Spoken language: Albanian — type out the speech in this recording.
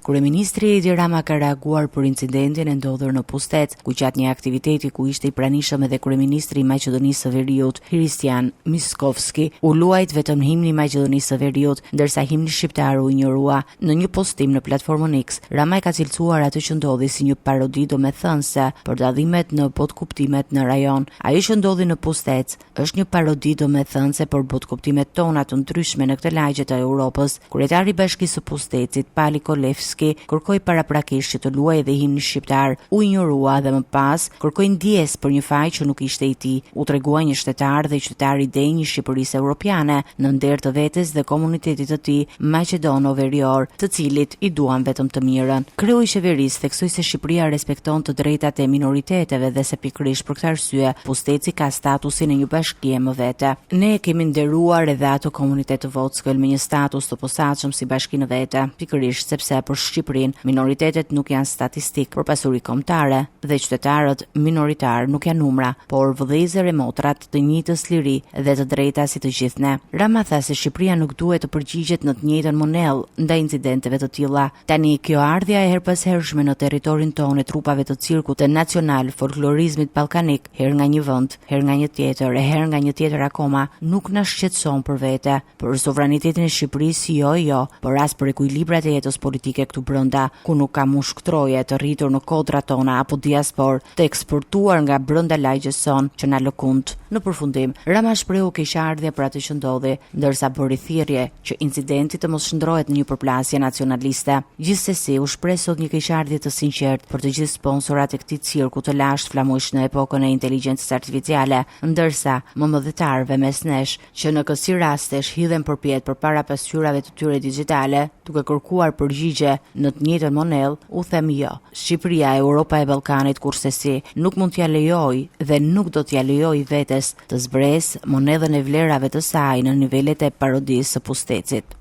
Kryeministri Edi Rama ka reaguar për incidentin e ndodhur në Pustet, ku gjatë një aktiviteti ku ishte i pranishëm edhe kryeministri i Maqedonisë së Veriut, Hristijan Miskovski, u luajt vetëm himni i Maqedonisë së Veriut, ndërsa himni shqiptar u injorua. Në një postim në platformën X, Rama ka cilësuar atë që ndodhi si një parodi domethënëse për dallimet në botkuptimet në rajon. Ajo që ndodhi në Pustet është një parodi domethënëse për botkuptimet tona të ndryshme në këtë lagje të Europës. Kryetari i Bashkisë së Pustetit, Pali Kolevski, kërkoi paraprakisht që të luajë edhe himni shqiptar, u injorua dhe më pas kërkoi ndjes për një faj që nuk ishte i tij. U tregua një shtetar dhe qytetar i denj i Shqipërisë Evropiane në nder të vetes dhe komunitetit të tij maqedono-verior, të cilit i duan vetëm të mirën. Kreu i qeverisë theksoi se Shqipëria respekton të drejtat e minoriteteve dhe se pikërisht për këtë arsye Pusteci ka statusin e një bashkie më vete. Ne e kemi nderuar edhe ato komunitet të Vockël me një status të posaçëm si bashki në vete, pikërisht sepse për Shqipërinë minoritetet nuk janë statistik për pasuri kombëtare dhe qytetarët minoritar nuk janë numra, por vëllezër e motrat të njëjtës liri dhe të drejta si të gjithë ne. Rama tha se Shqipëria nuk duhet të përgjigjet në të njëjtën monell ndaj incidenteve të tilla. Tani kjo ardhja e herpashershme në territorin tonë e trupave të cirkut të nacional folklorizmit ballkanik, herë nga një vend, herë nga një tjetër e herë nga një tjetër akoma, nuk na shqetëson për vete, për sovranitetin e Shqipërisë jo, por as për ekuilibrat e jetës politike këtu brenda, ku nuk ka mushktroje të rritur në kodrat tona apo diaspor të eksportuar nga brenda lagjes son që na lëkund. Në përfundim, Rama shprehu keqardhje për atë që ndodhi, ndërsa bëri thirrje që incidenti të mos shndrohet në një përplasje nacionaliste. Gjithsesi, u shpreh sot një keqardhje të sinqertë për të gjithë sponsorat e këtij cirku të lashtë flamush në epokën e inteligjencës artificiale, ndërsa mëdhetarëve mes nesh që në kësi rastesh hidhen përpjet përpara pasqyrave të tyre digjitale, duke kërkuar përgjigje në të njëjtën monell, u them jo. Shqipëria, Europa e Ballkanit kursesi nuk mund t'ja lejoj dhe nuk do t'ja lejoj vetes të zbresë monedhën e vlerave të saj në nivelet e parodisë së Pustecit.